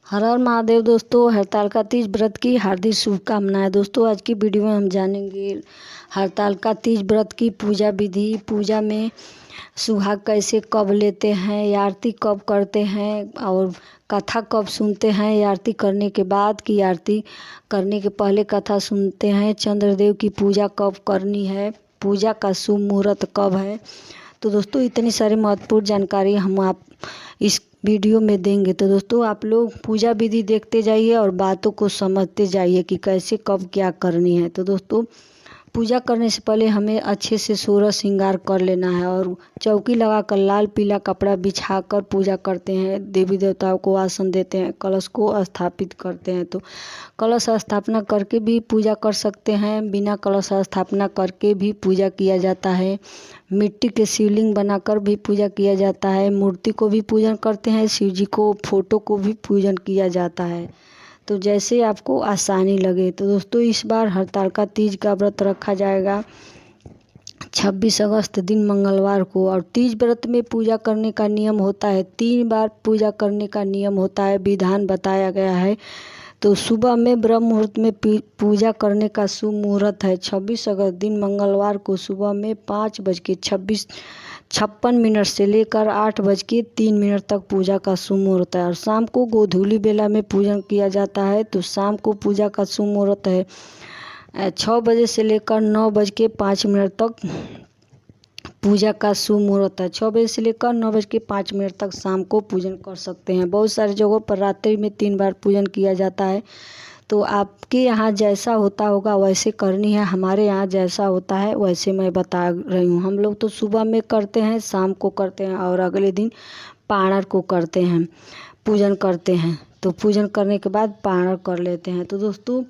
हर हर महादेव दोस्तों, हरतालिका तीज व्रत की हार्दिक शुभकामनाएं। दोस्तों आज की वीडियो में हम जानेंगे हरतालिका तीज व्रत की पूजा विधि। पूजा में सुहाग कैसे कब लेते हैं, या आरती कब करते हैं, और कथा कब सुनते हैं, या आरती करने के बाद की आरती करने के पहले कथा सुनते हैं। चंद्रदेव की पूजा कब करनी है, पूजा का शुभ मुहूर्त कब है। तो दोस्तों इतनी सारी महत्वपूर्ण जानकारी हम आप इस वीडियो में देंगे। तो दोस्तों आप लोग पूजा विधि देखते जाइए और बातों को समझते जाइए कि कैसे कब क्या करनी है। तो दोस्तों पूजा करने से पहले हमें अच्छे से सोलह श्रृंगार कर लेना है और चौकी लगाकर लाल पीला कपड़ा बिछाकर पूजा करते हैं। देवी देवताओं को आसन देते हैं, कलश को स्थापित करते हैं। तो कलश स्थापना करके भी पूजा कर सकते हैं, बिना कलश स्थापना करके भी पूजा किया जाता है। मिट्टी के शिवलिंग बनाकर भी पूजा किया जाता है। मूर्ति को भी पूजन करते हैं, शिव जी को फोटो को भी पूजन किया जाता है। तो जैसे आपको आसानी लगे। तो दोस्तों इस बार हरतालिका तीज का व्रत रखा जाएगा 26 अगस्त दिन मंगलवार को। और तीज व्रत में पूजा करने का नियम होता है, 3 बार पूजा करने का नियम होता है, विधान बताया गया है। तो सुबह में ब्रह्म मुहूर्त में पूजा करने का शुभ मुहूर्त है 26 अगस्त दिन मंगलवार को सुबह में 5:56 से लेकर 8:03 तक पूजा का शुभ मुहूर्त है। और शाम को गोधूली बेला में पूजन किया जाता है। तो शाम को पूजा का शुभ मुहूर्त है 6 बजे से लेकर 9:05 तक पूजा का शुभ मुहूर्त है। 6 बजे से लेकर 9:05 तक शाम को पूजन कर सकते हैं। बहुत सारी जगहों पर रात्रि में 3 बार पूजन किया जाता है। तो आपके यहाँ जैसा होता होगा वैसे करनी है, हमारे यहाँ जैसा होता है वैसे मैं बता रही हूँ। हम लोग तो सुबह में करते हैं, शाम को करते हैं और अगले दिन पारण को करते हैं, पूजन करते हैं। तो पूजन करने के बाद पारण कर लेते हैं। तो दोस्तों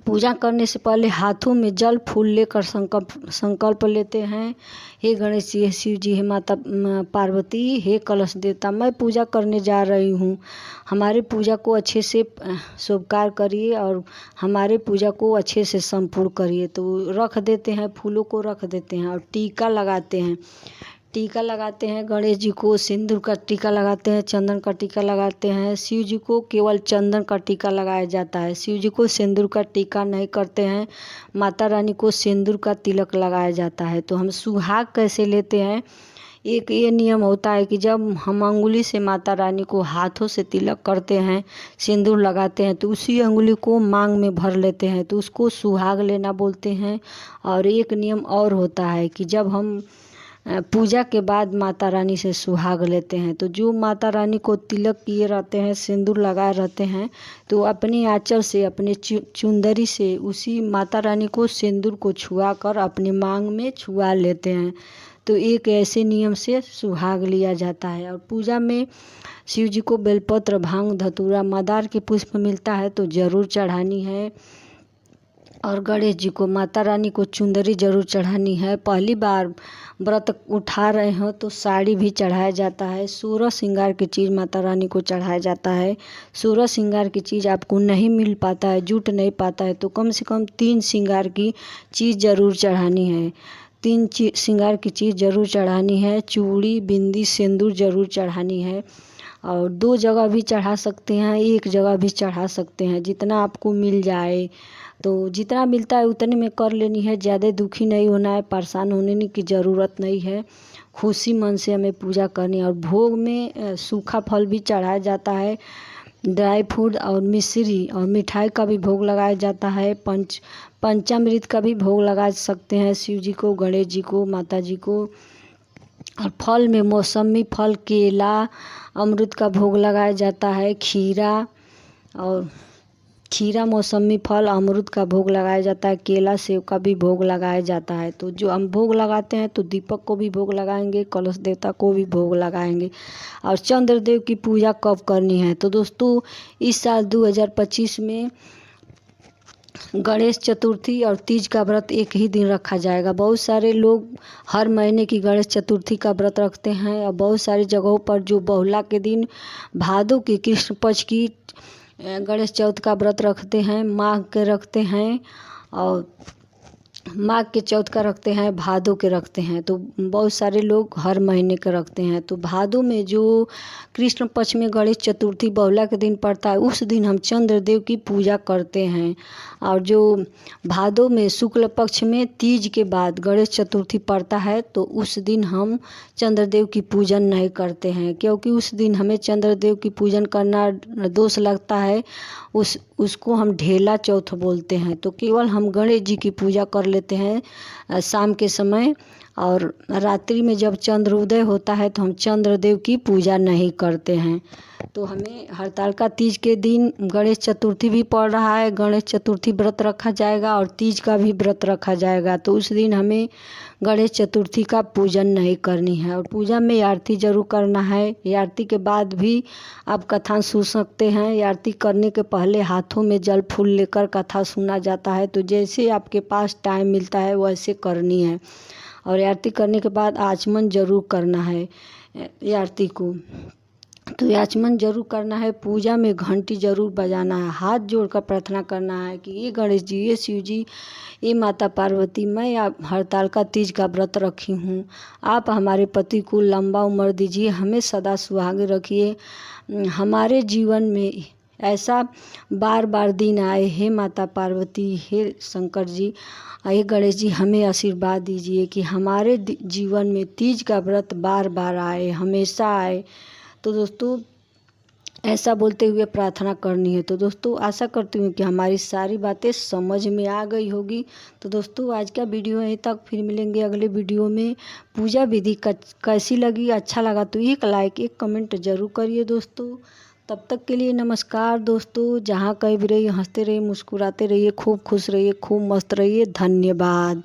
पूजा करने से पहले हाथों में जल फूल लेकर संकल्प लेते हैं। हे गणेश जी, हे शिव जी, हे माता पार्वती, हे कलश देवता, मैं पूजा करने जा रही हूँ। हमारे पूजा को अच्छे से स्वीकार करिए और हमारे पूजा को अच्छे से संपूर्ण करिए। तो रख देते हैं, फूलों को रख देते हैं और टीका लगाते हैं। टीका लगाते हैं गणेश जी को सिंदूर का टीका लगाते हैं, चंदन का टीका लगाते हैं। शिव जी को केवल चंदन का टीका लगाया जाता है, शिव जी को सिंदूर का टीका नहीं करते हैं। माता रानी को सिंदूर का तिलक लगाया जाता है। तो हम सुहाग कैसे लेते हैं, एक ये नियम होता है कि जब हम अंगुली से माता रानी को हाथों से तिलक करते हैं, सिंदूर लगाते हैं, तो उसी अंगुली को मांग में भर लेते हैं, तो उसको सुहाग लेना बोलते हैं। और एक नियम और होता है कि जब हम पूजा के बाद माता रानी से सुहाग लेते हैं, तो जो माता रानी को तिलक किए रहते हैं, सिंदूर लगाए रहते हैं, तो अपनी आंचल से, अपने चुंदरी से उसी माता रानी को सिंदूर को छुआ कर अपनी मांग में छुआ लेते हैं। तो एक ऐसे नियम से सुहाग लिया जाता है। और पूजा में शिव जी को बेलपत्र, भांग, धतूरा, मदार के पुष्प मिलता है तो ज़रूर चढ़ानी है। और गणेश जी को, माता रानी को चुंदरी जरूर चढ़ानी है। पहली बार व्रत उठा रहे हो तो साड़ी भी चढ़ाया जाता है। 16 श्रृंगार की चीज़ माता रानी को चढ़ाया जाता है। 16 श्रृंगार की चीज़ आपको नहीं मिल पाता है, जुट नहीं पाता है, तो कम से कम 3 श्रृंगार की चीज़ ज़रूर चढ़ानी है। 3 श्रृंगार की चीज़ ज़रूर चढ़ानी है। चूड़ी, बिंदी, सिंदूर ज़रूर चढ़ानी है। और 2 जगह भी चढ़ा सकते हैं, 1 जगह भी चढ़ा सकते हैं, जितना आपको मिल जाए। तो जितना मिलता है उतने में कर लेनी है, ज़्यादा दुखी नहीं होना है, परेशान होने की ज़रूरत नहीं है। खुशी मन से हमें पूजा करनी है। और भोग में सूखा फल भी चढ़ाया जाता है, ड्राई फ्रूट और मिश्री और मिठाई का भी भोग लगाया जाता है। पंचामृत का भी भोग लगा सकते हैं शिव जी को, गणेश जी को, माता जी को। और फल में मौसमी फल, केला, अमरूद का भोग लगाया जाता है। खीरा, मौसमी फल, अमरूद का भोग लगाया जाता है। केला, सेब का भी भोग लगाया जाता है। तो जो हम भोग लगाते हैं तो दीपक को भी भोग लगाएंगे, कलश देवता को भी भोग लगाएंगे। और चंद्रदेव की पूजा कब करनी है, तो दोस्तों इस साल 2025 में गणेश चतुर्थी और तीज का व्रत एक ही दिन रखा जाएगा। बहुत सारे लोग हर महीने की गणेश चतुर्थी का व्रत रखते हैं और बहुत सारी जगहों पर जो बहुला के दिन भादों की कृष्ण पक्ष की गणेश चौथ का व्रत रखते हैं, माघ के रखते हैं। और माघ के चौथ का रखते हैं, भादों के रखते हैं, तो बहुत सारे लोग हर महीने का रखते हैं। तो भादों में जो कृष्ण पक्ष में गणेश चतुर्थी बहुला के दिन पड़ता है, उस दिन हम चंद्रदेव की पूजा करते हैं। और जो भादों में शुक्ल पक्ष में तीज के बाद गणेश चतुर्थी पड़ता है, तो उस दिन हम चंद्रदेव की पूजन नहीं करते हैं, क्योंकि उस दिन हमें चंद्रदेव की पूजन करना दोष लगता है। उसको हम ढेला चौथ बोलते हैं। तो केवल हम गणेश जी की पूजा कर लेते हैं शाम के समय, और रात्रि में जब चंद्रोदय होता है तो हम चंद्रदेव की पूजा नहीं करते हैं। तो हमें हरतालिका तीज के दिन गणेश चतुर्थी भी पड़ रहा है, गणेश चतुर्थी व्रत रखा जाएगा और तीज का भी व्रत रखा जाएगा। तो उस दिन हमें गणेश चतुर्थी का पूजन नहीं करनी है, और पूजा में आरती जरूर करना है। आरती के बाद भी आप कथा सुन सकते हैं। आरती करने के पहले हाथों में जल फूल लेकर कथा सुना जाता है। तो जैसे आपके पास टाइम मिलता है वैसे करनी है। और आरती करने के बाद आचमन जरूर करना है आरती को। तो आचमन जरूर करना है। पूजा में घंटी जरूर बजाना है, हाथ जोड़कर प्रार्थना करना है कि ये गणेश जी, ये शिव जी, ये माता पार्वती, मैं आप हरतालिका तीज का व्रत रखी हूँ। आप हमारे पति को लंबा उम्र दीजिए, हमें सदा सुहागे रखिए। हमारे जीवन में ऐसा बार बार दिन आए, हे माता पार्वती, हे शंकर जी, हे गणेश जी, हमें आशीर्वाद दीजिए कि हमारे जीवन में तीज का व्रत बार बार आए, हमेशा आए। तो दोस्तों ऐसा बोलते हुए प्रार्थना करनी है। तो दोस्तों आशा करती हूँ कि हमारी सारी बातें समझ में आ गई होगी। तो दोस्तों आज का वीडियो यहीं तक, फिर मिलेंगे अगले वीडियो में। पूजा विधि कैसी लगी, अच्छा लगा तो एक लाइक, एक कमेंट जरूर करिए दोस्तों। तब तक के लिए नमस्कार दोस्तों। जहाँ कहीं भी रहिए, हंसते रहिए, मुस्कुराते रहिए, खूब खुश रहिए, खूब मस्त रहिए। धन्यवाद।